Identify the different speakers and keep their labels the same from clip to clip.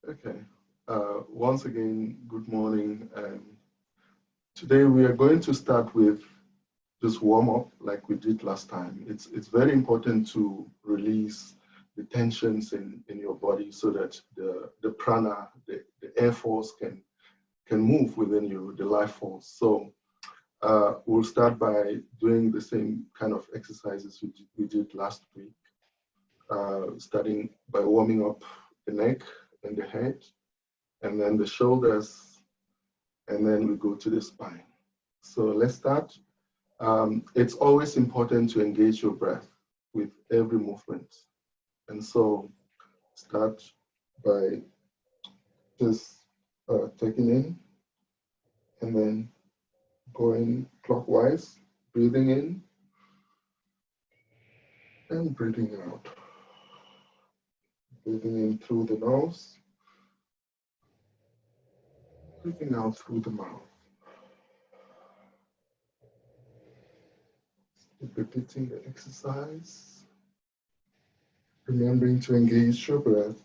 Speaker 1: Okay. Once again, good morning. Today we are going to start with just warm up like we did last time. It's very important to release the tensions in your body so that the prana, the air force can move within you, the life force. So we'll start by doing the same kind of exercises we did last week, starting by warming up the neck and the head, and then the shoulders, and then we go to the spine. So let's start. It's always important to engage your breath with every movement. And so start by just taking in and then going clockwise, breathing in and breathing out. Breathing in through the nose, breathing out through the mouth. Keep repeating the exercise, remembering to engage your breath.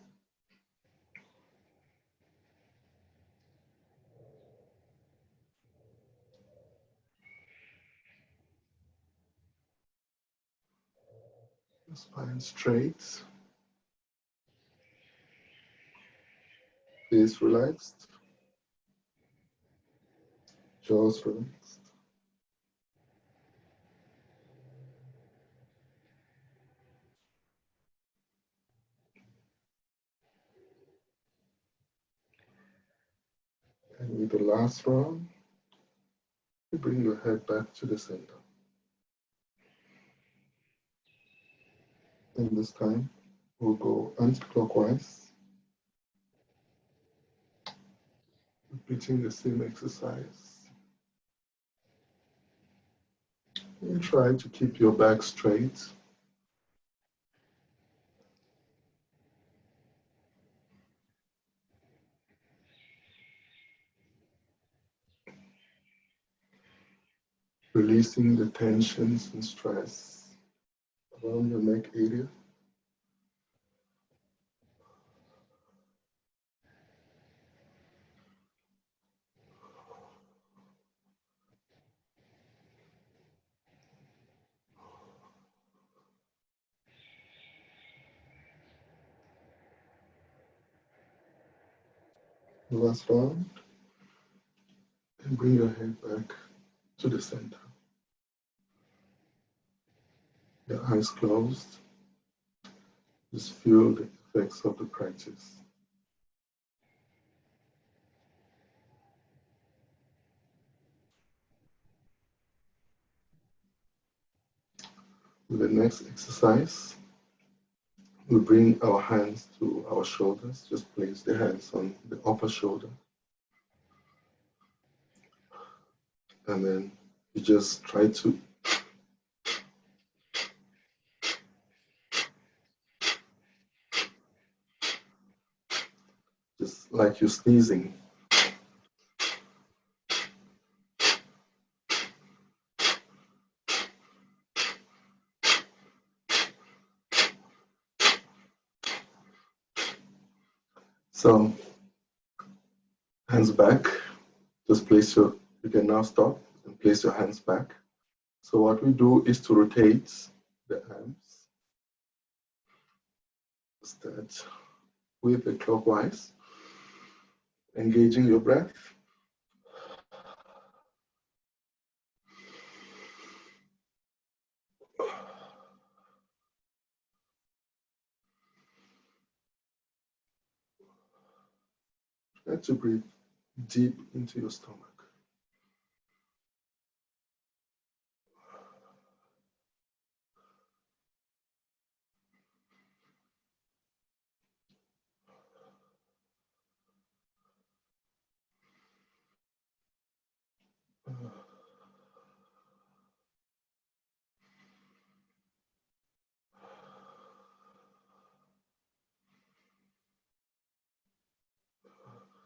Speaker 1: Spine straight, face relaxed, jaws relaxed. And with the last round, you bring your head back to the center. And this time, we'll go anti-clockwise, repeating the same exercise. And try to keep your back straight. Releasing the tensions and stress around your neck area. Last round, and bring your head back to the center. Your eyes closed. Just feel the effects of the practice. With the next exercise, we bring our hands to our shoulders. Just place the hands on the upper shoulder. And then you just try to just like you're sneezing. So hands back, just place you can now stop and place your hands back. So what we do is to rotate the arms. Start with the clockwise, engaging your breath. Try to breathe deep into your stomach.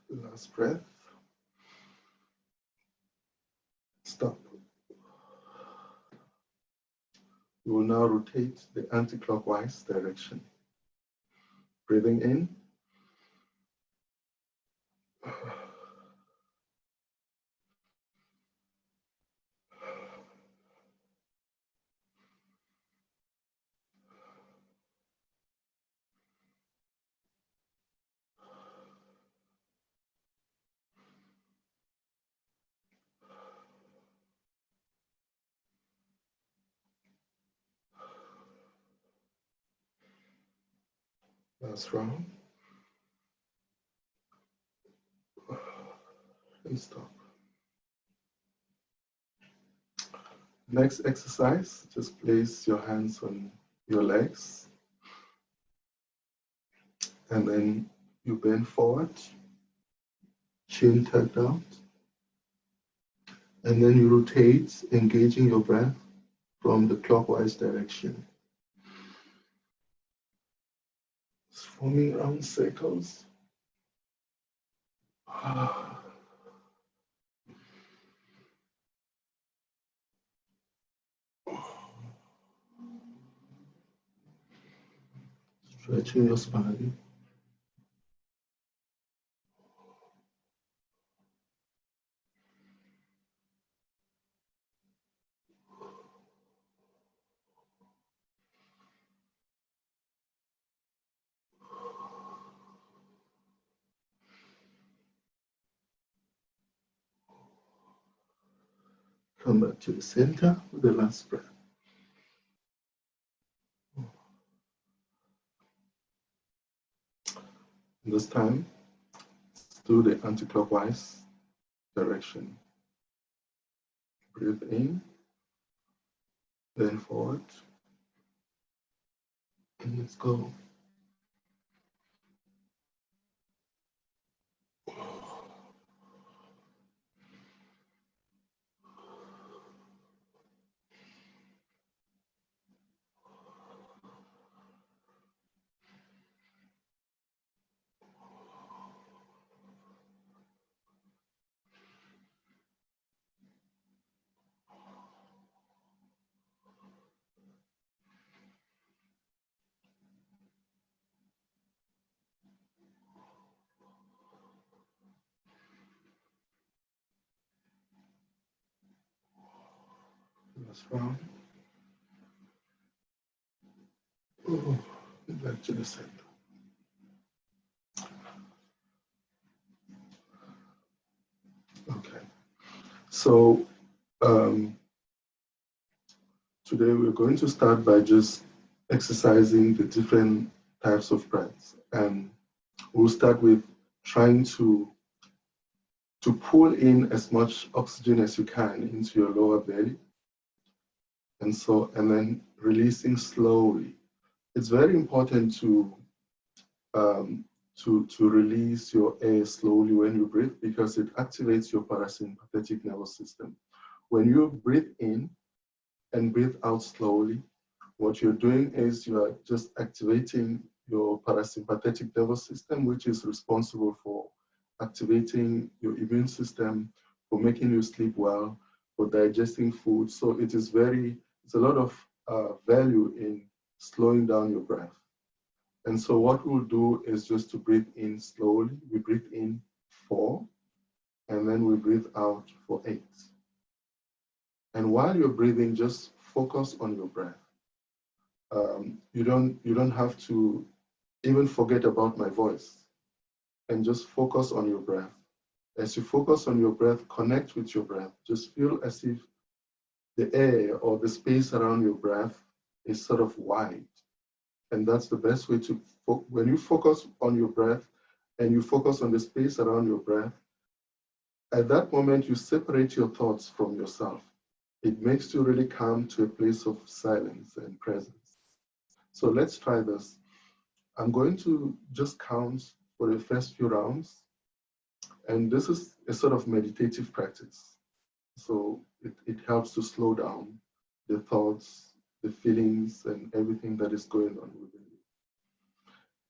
Speaker 1: Last breath. Stop. We will now rotate the anti-clockwise direction. Breathing in Last round. And stop. Next exercise, just place your hands on your legs. And then you bend forward, chin tucked out. And then you rotate, engaging your breath from the clockwise direction. It's forming round circles. Stretching your spine. Come back to the center with the last breath. This time, let's do the anti-clockwise direction. Breathe in, then forward, and let's go. Last round. Back to the center. Okay. So today we're going to start by just exercising the different types of breaths, and we'll start with trying to pull in as much oxygen as you can into your lower belly, and then releasing slowly. It's very important to release your air slowly when you breathe, because it activates your parasympathetic nervous system. When you breathe in and breathe out slowly, what you're doing is you are just activating your parasympathetic nervous system, which is responsible for activating your immune system, for making you sleep well, for digesting food. So it's a lot of value in slowing down your breath. And so what we'll do is just to breathe in slowly. We breathe in 4, and then we breathe out for 8. And while you're breathing, just focus on your breath. You don't have to even forget about my voice, and just focus on your breath. As you focus on your breath, connect with your breath. Just feel as if the air or the space around your breath is sort of wide. And that's the best way to, when you focus on your breath and you focus on the space around your breath, at that moment you separate your thoughts from yourself. It makes you really come to a place of silence and presence. So let's try this. I'm going to just count for the first few rounds. And this is a sort of meditative practice. So it helps to slow down the thoughts, the feelings, and everything that is going on within you.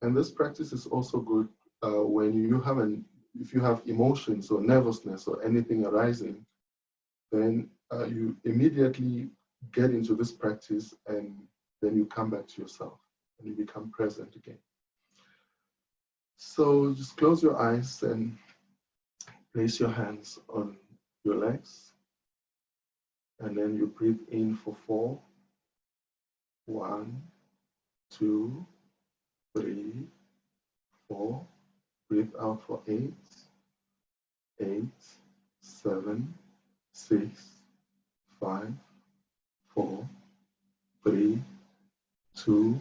Speaker 1: And this practice is also good when if you have emotions or nervousness or anything arising, then you immediately get into this practice, and then you come back to yourself and you become present again. So just close your eyes and place your hands on your legs, and then you breathe in for 4. 1, 2, 3, 4. Breathe out for 8, 8, 7, 6, 5, 4, 3, 2,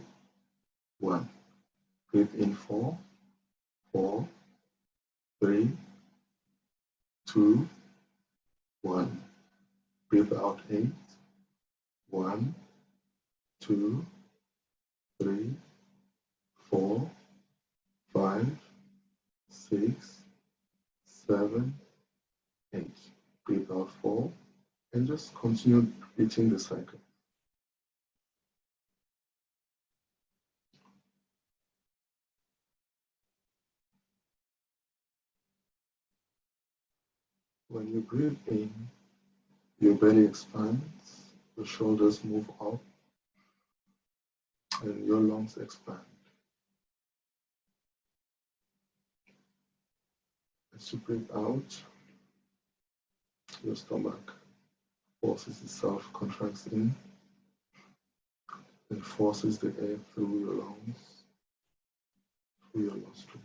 Speaker 1: 1. Breathe in 4, 4, 3, 2, 1. Breathe out 8, 1, 2, 3, 4, 5, 6, 7, 8. Breathe out 4, and just continue repeating the cycle. When you breathe in, your belly expands, your shoulders move up, and your lungs expand. As you breathe out, your stomach forces itself, contracts in, and forces the air through your lungs, through your nostrils.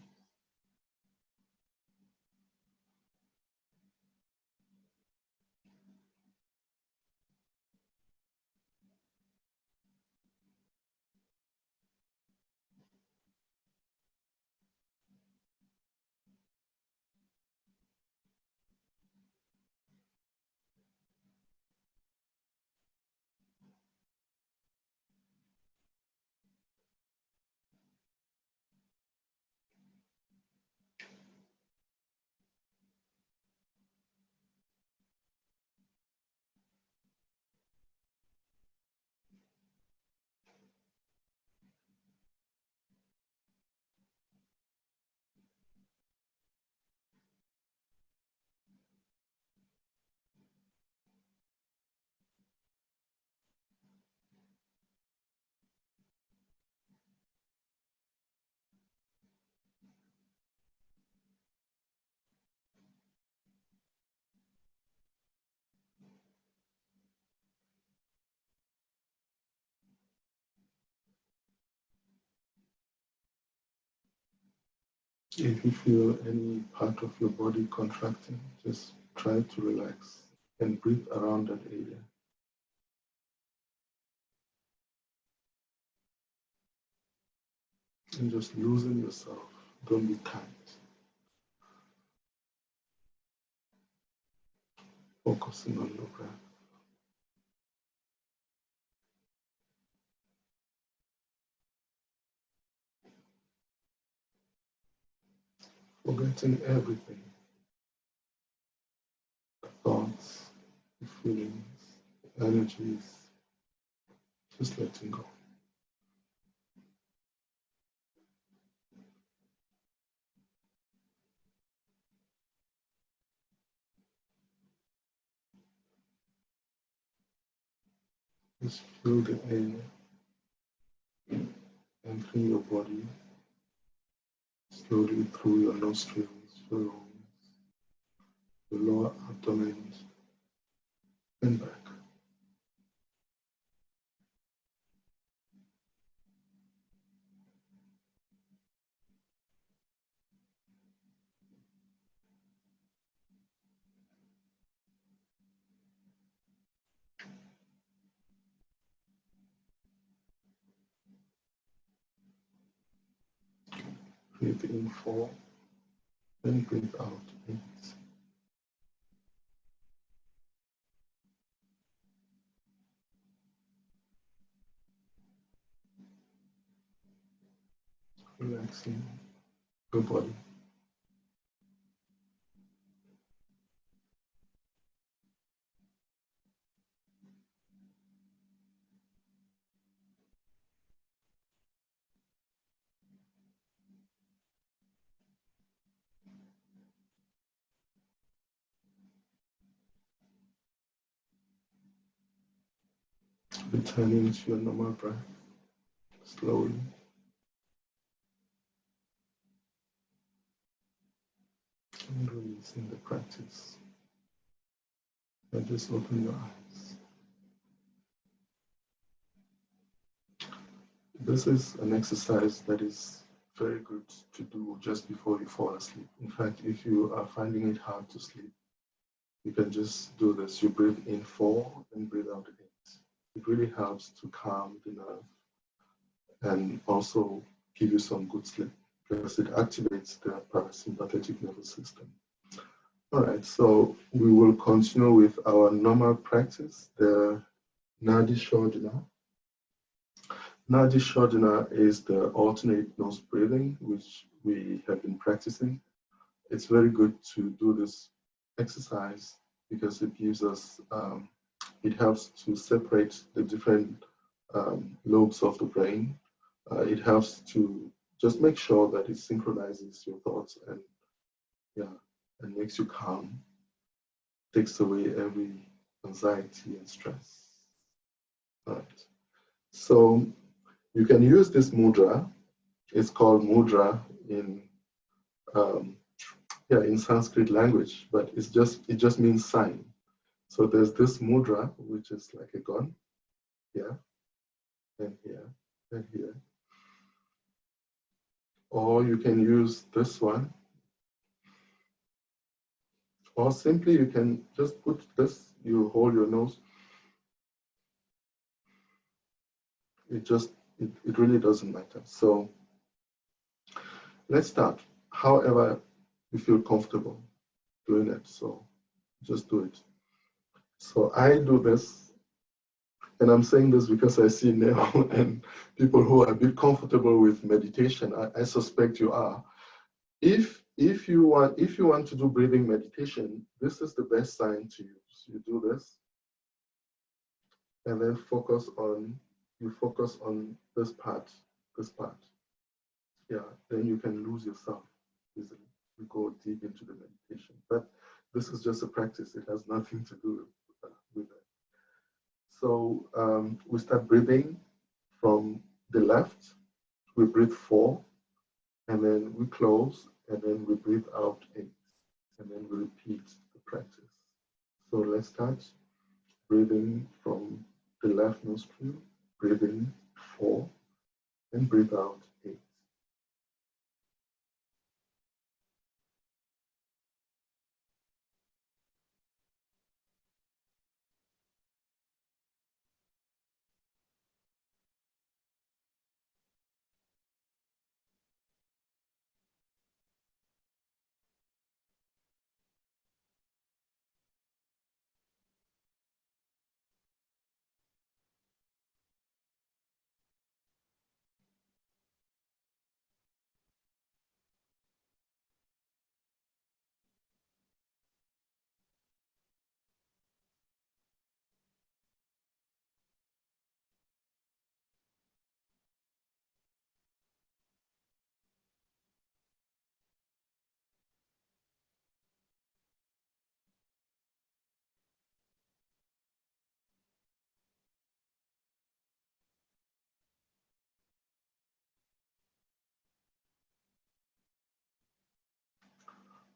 Speaker 1: If you feel any part of your body contracting, just try to relax and breathe around that area. And just loosen yourself. Don't be tight. Focusing on your breath. Forgetting everything. The thoughts, the feelings, the energies. Just letting go. Just feel the air entering your body slowly through your nostrils, your lungs, your lower abdomen, and back. Breathe in 4, then breathe out 8. Relaxing your body. Returning to your normal breath slowly. And releasing the practice. And just open your eyes. This is an exercise that is very good to do just before you fall asleep. In fact, if you are finding it hard to sleep, you can just do this. You breathe in 4 and breathe out 8. It really helps to calm the nerve and also give you some good sleep because it activates the parasympathetic nervous system. All right, so we will continue with our normal practice, the Nadi Shodhana. Nadi Shodhana is the alternate nose breathing, which we have been practicing. It's very good to do this exercise because it gives us, it helps to separate the different lobes of the brain. It helps to just make sure that it synchronizes your thoughts and makes you calm, takes away every anxiety and stress. All right. So you can use this mudra. It's called mudra in in Sanskrit language, but it just means sign. So there's this mudra, which is like a gun, here, and here, and here. Or you can use this one. Or simply you can just put this, you hold your nose. It really doesn't matter. So let's start. However you feel comfortable doing it, so just do it. So I do this, and I'm saying this because I see now and people who are a bit comfortable with meditation. I suspect you are. If you want to do breathing meditation, this is the best sign to use. You do this, and then you focus on this part. Yeah, then you can lose yourself easily. You go deep into the meditation. But this is just a practice. It has nothing to do with it. So we start breathing from the left. We breathe 4, and then we close, and then we breathe out 8, and then we repeat the practice. So let's start breathing from the left nostril, breathe in 4, and breathe out 8.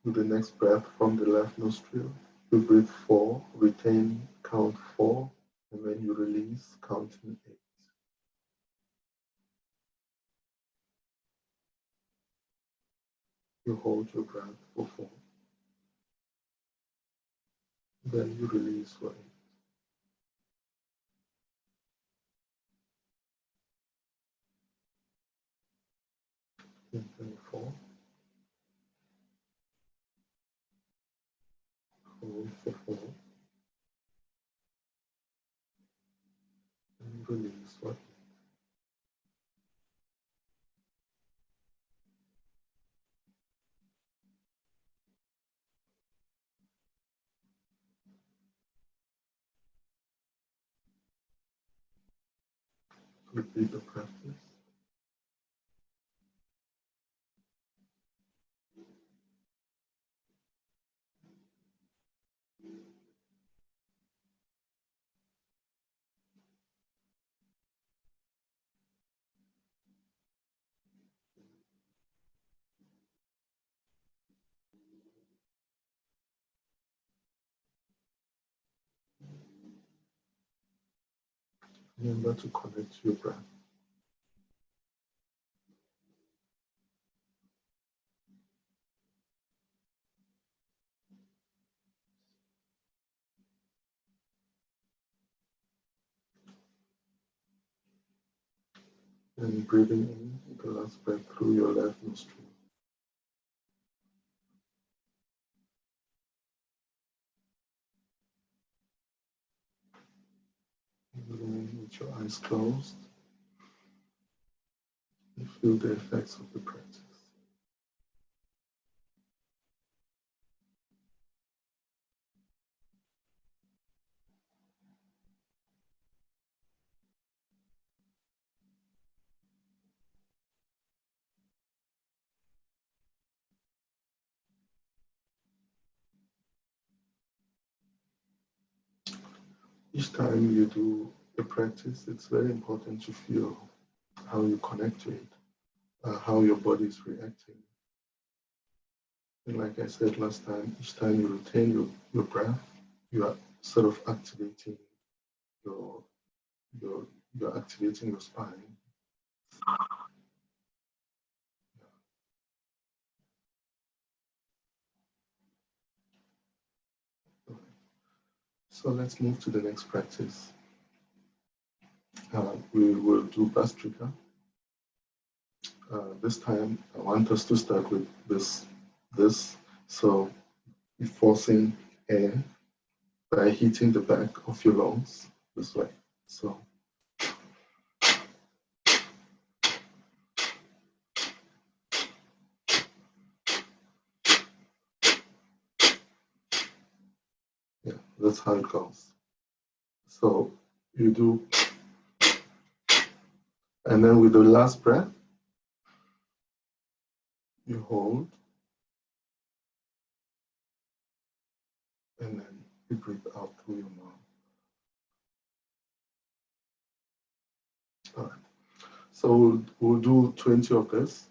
Speaker 1: With the next breath from the left nostril, you breathe 4, retain, count 4, and then you release, counting 8. You hold your breath for 4. Then you release for 8. And then 4. Hold for 4. And release for 8. Repeat the practice. Remember to connect to your breath. And breathing in, the last breath through your left nostril. With your eyes closed, you feel the effects of the practice. Each time you do a practice, it's very important to feel how you connect to it, how your body is reacting. And like I said last time, each time you retain your breath, you are sort of activating your, you're activating your spine. So let's move to the next practice. We will do Bhastrika. This time, I want us to start with this. So you're forcing air by hitting the back of your lungs this way. So yeah, that's how it goes. So you do, and then with the last breath, you hold, and then you breathe out through your mouth. All right. So we'll do 20 of this,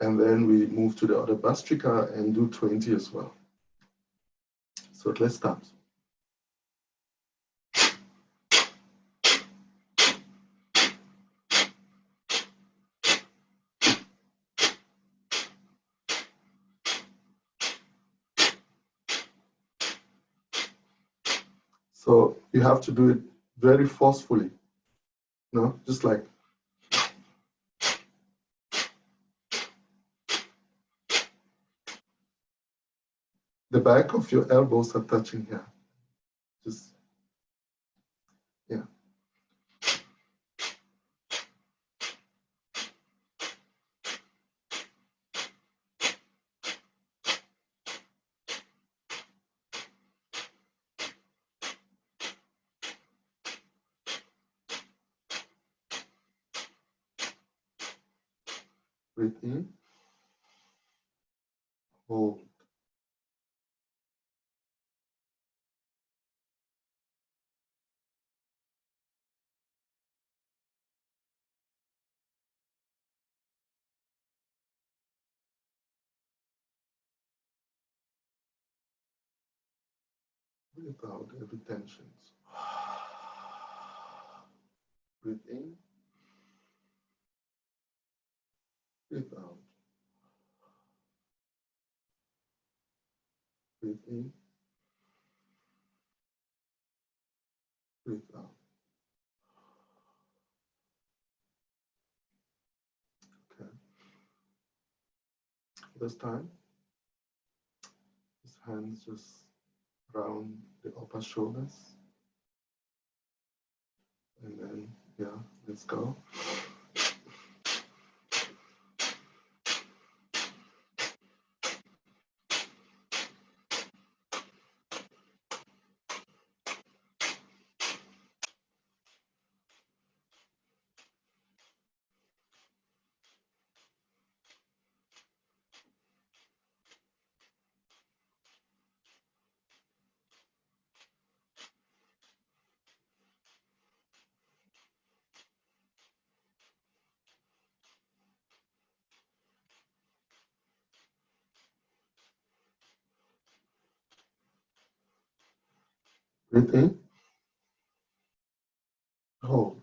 Speaker 1: and then we move to the other Bhastrika and do 20 as well. So let's start. So you have to do it very forcefully, no? Just like the back of your elbows are touching here. Just, yeah. Breathe in, hold. Breathe out every tension. Breathe in, breathe out. Breathe in, breathe out. Okay. This time, his hands just around the upper shoulders. And then, yeah, let's go. Breathe in, hold.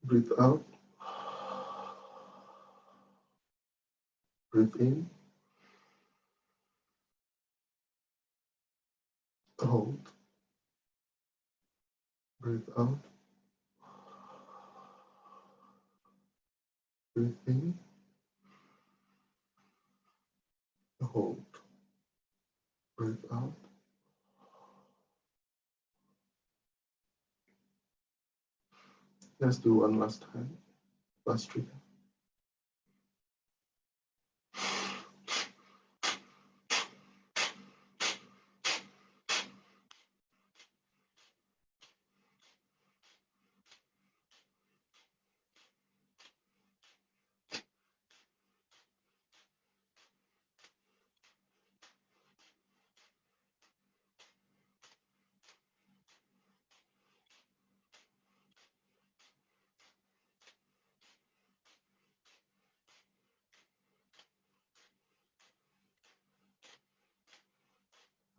Speaker 1: Breathe out. Breathe in. Hold. Breathe out. Breathe in. Hold. Breathe out. Let's do one last time. Last trigger.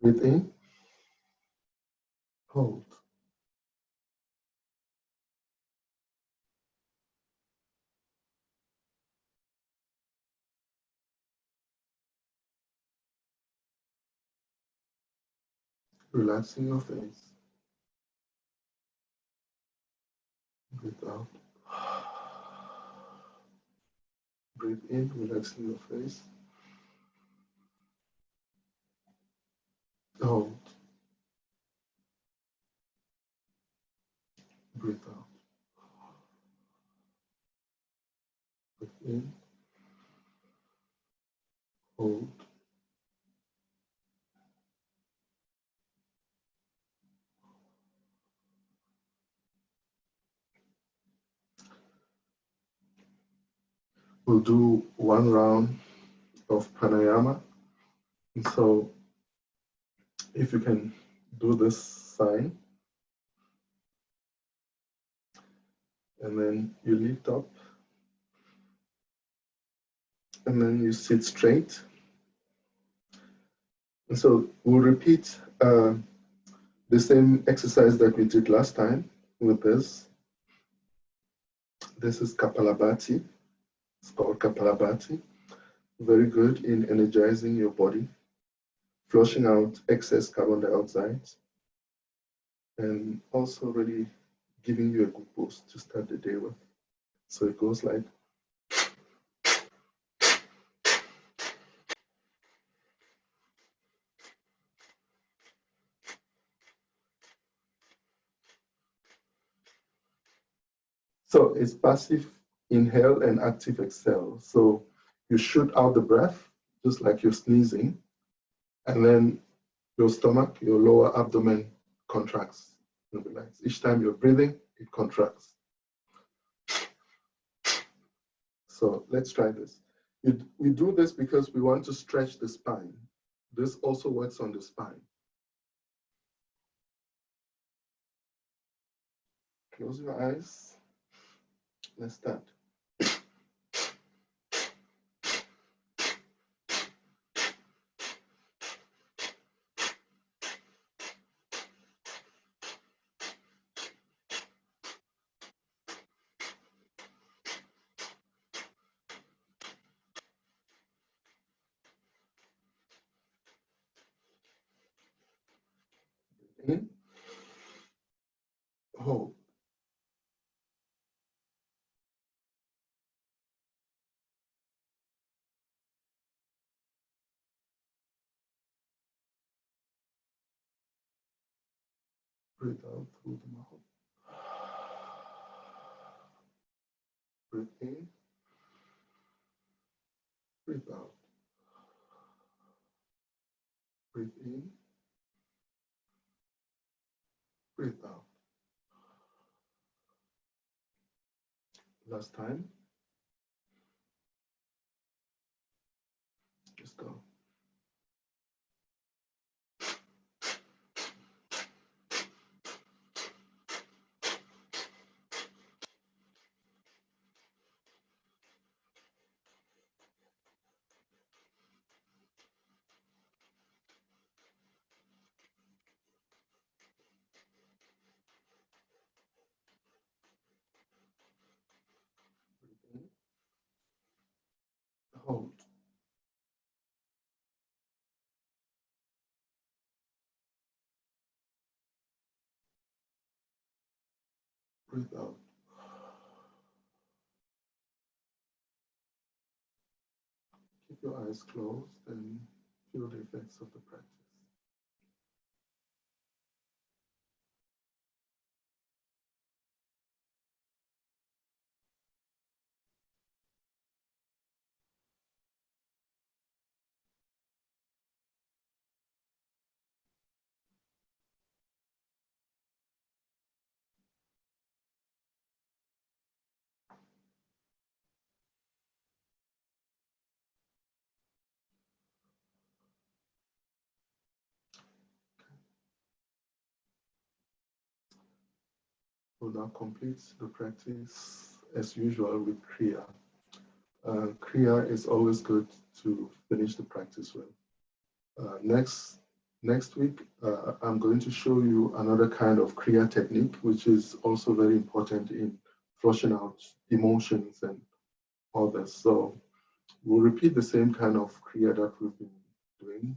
Speaker 1: Breathe in. Hold. Relaxing your face. Breathe out. Breathe in, relaxing your face. Hold. Breathe out. Breathe in. Hold. We'll do one round of pranayama. And so if you can do this sign, and then you lift up, and then you sit straight. And so we'll repeat the same exercise that we did last time with this. This is Kapalabhati. It's called Kapalabhati. Very good in energizing your body, flushing out excess carbon dioxide, and also really giving you a good boost to start the day with. So it goes like, so it's passive inhale and active exhale. So you shoot out the breath, just like you're sneezing, and then your stomach, your lower abdomen contracts and relax. Each time you're breathing, it contracts. So let's try this. We do this because we want to stretch the spine. This also works on the spine. Close your eyes. Let's start. In, hold. Breathe out through the mouth. Breathe in. Breathe out. Breathe in. Breathe out. Last time. Just go. Breathe out. Keep your eyes closed and feel the effects of the practice. We'll now complete the practice as usual with Kriya. Kriya is always good to finish the practice well. Next week, I'm going to show you another kind of Kriya technique, which is also very important in flushing out emotions and all this. So we'll repeat the same kind of Kriya that we've been doing.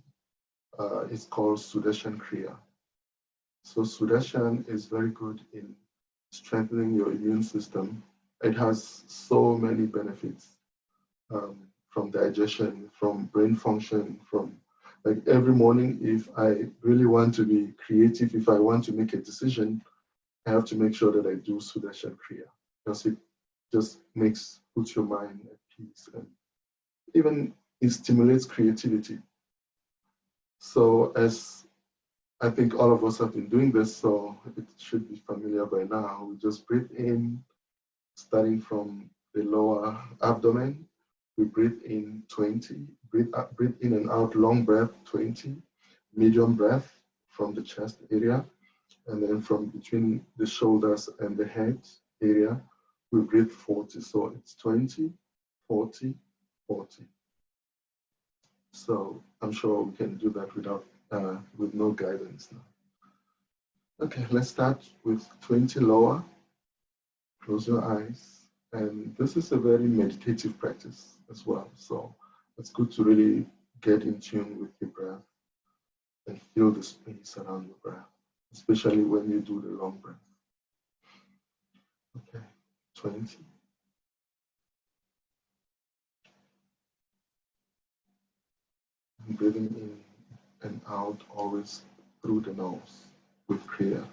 Speaker 1: It's called Sudarshan Kriya. So Sudarshan is very good in strengthening your immune system. It has so many benefits, from digestion, from brain function, from like every morning, if I really want to be creative, if I want to make a decision, I have to make sure that I do Sudarshan Kriya, because it just puts your mind at peace, and even it stimulates creativity. So as I think all of us have been doing this, so it should be familiar by now. We just breathe in, starting from the lower abdomen. We breathe in 20, breathe in and out, long breath 20, medium breath from the chest area, and then from between the shoulders and the head area, we breathe 40. So it's 20, 40, 40. So I'm sure we can do that with no guidance now. Okay, let's start with 20 lower. Close your eyes. And this is a very meditative practice as well. So it's good to really get in tune with your breath and feel the space around your breath, especially when you do the long breath. Okay, 20. And breathing in and out always through the nose with Kriya.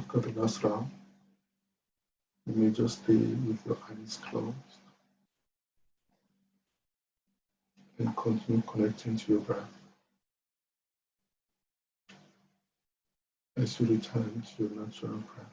Speaker 1: After the last round, you may just stay with your eyes closed and continue connecting to your breath as you return to your natural breath.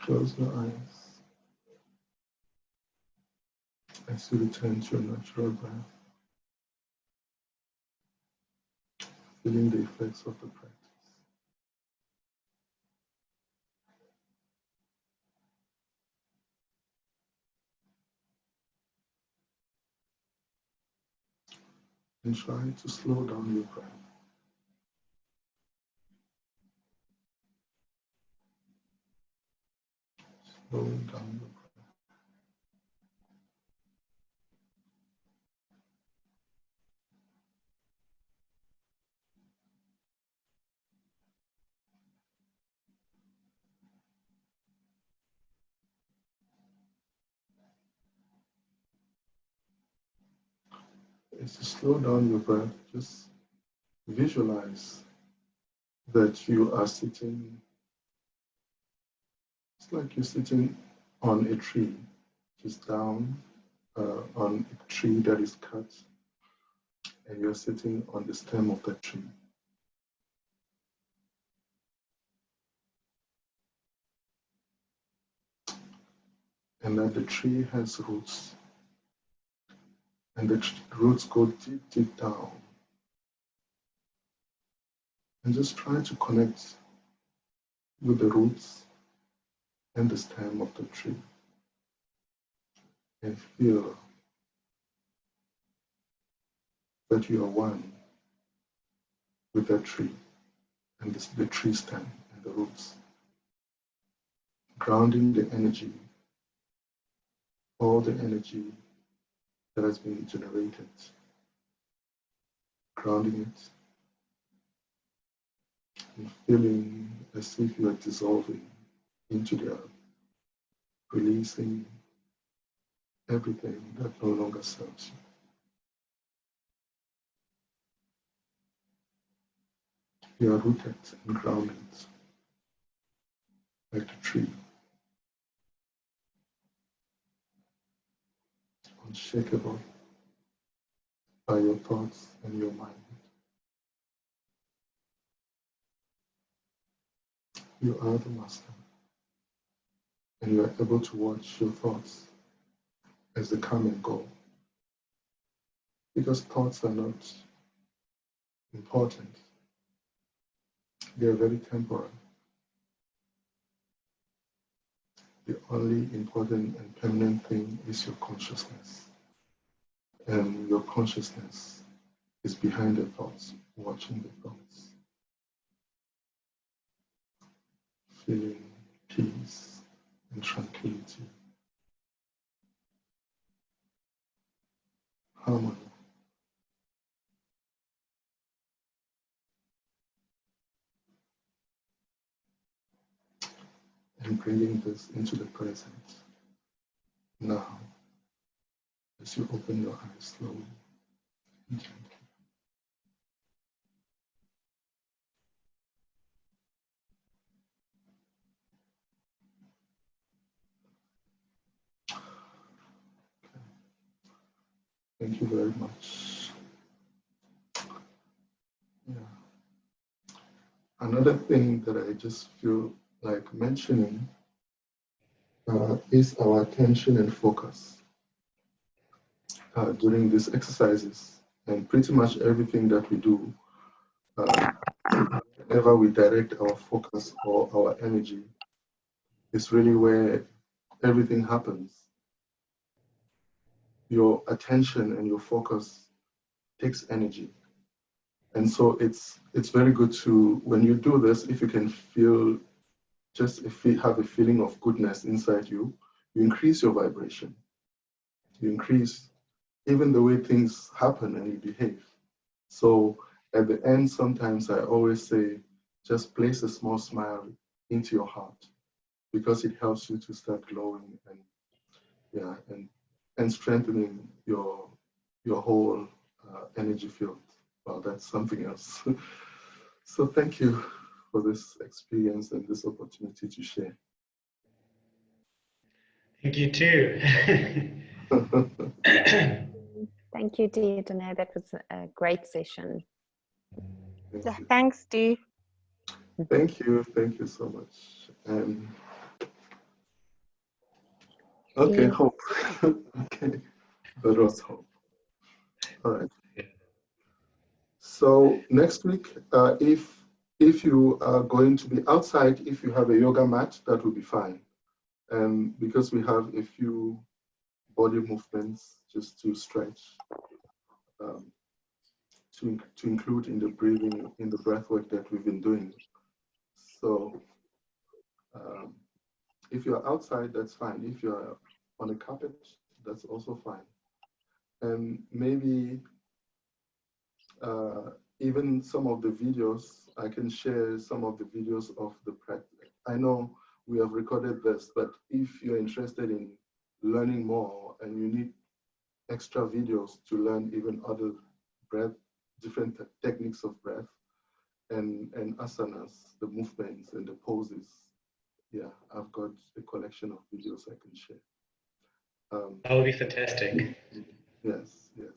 Speaker 1: Close your eyes as you return to your natural breath, feeling the effects of the practice. And try to slow down your breath. Slowing down your breath. As you slow down your breath, just visualize that you are sitting, it's like you're sitting on a tree, just down on a tree that is cut, and you're sitting on the stem of that tree. And that the tree has roots, and the roots go deep, deep down. And just try to connect with the roots and the stem of the tree and feel that you are one with that tree and the tree stem and the roots, grounding the energy, all the energy that has been generated, grounding it and feeling as if you are dissolving into the earth, releasing everything that no longer serves you. You are rooted and grounded like the tree, unshakable by your thoughts and your mind. You are the master, and you are able to watch your thoughts as they come and go, because thoughts are not important. They are very temporal. The only important and permanent thing is your consciousness. And your consciousness is behind the thoughts, watching the thoughts, feeling peace and tranquility, harmony. And bringing this into the present now as you open your eyes slowly and gently. Thank you very much. Yeah. Another thing that I just feel like mentioning is our attention and focus during these exercises. And pretty much everything that we do whenever we direct our focus or our energy, is really where everything happens. Your attention and your focus takes energy. And so it's very good to, when you do this, if you can feel, just if you have a feeling of goodness inside you, you increase your vibration. You increase even the way things happen and you behave. So at the end, sometimes I always say, just place a small smile into your heart, because it helps you to start glowing and yeah, and strengthening your whole energy field. Well, that's something else. So thank you for this experience and this opportunity to share.
Speaker 2: Thank you too.
Speaker 3: Thank you, Dieudonné. That was a great session.
Speaker 4: Yeah, thanks, Steve.
Speaker 1: Thank you so much. Okay, hope. Okay, that was hope. All right. So next week, if you are going to be outside, if you have a yoga mat, that will be fine. Because we have a few body movements just to stretch, to include in the breathing, in the breath work that we've been doing. So if you're outside, that's fine. If you're on a carpet, that's also fine. And maybe even some of the videos, I can share some of the videos of the practice. I know we have recorded this, but if you're interested in learning more and you need extra videos to learn even other breath, different techniques of breath and asanas, the movements and the poses, yeah, I've got a collection of videos I can share.
Speaker 2: That would be fantastic.
Speaker 1: Yes, yes.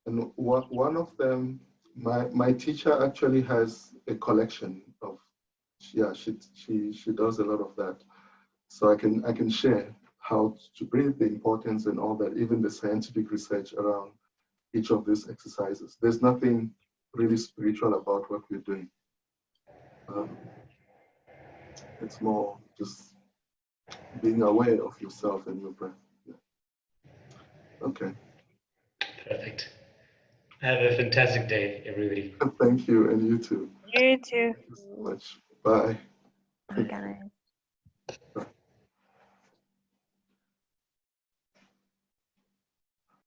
Speaker 1: And one of them, my teacher actually has a collection of, yeah, she does a lot of that. So I can share how to breathe, the importance and all that, even the scientific research around each of these exercises. There's nothing really spiritual about what we're doing. It's more just being aware of yourself and your breath. Yeah. Okay.
Speaker 2: Perfect. Have a fantastic day, everybody.
Speaker 1: Thank you, and you too.
Speaker 4: You too.
Speaker 1: Thank you so much. Bye.
Speaker 3: Bye, guys.
Speaker 1: Bye.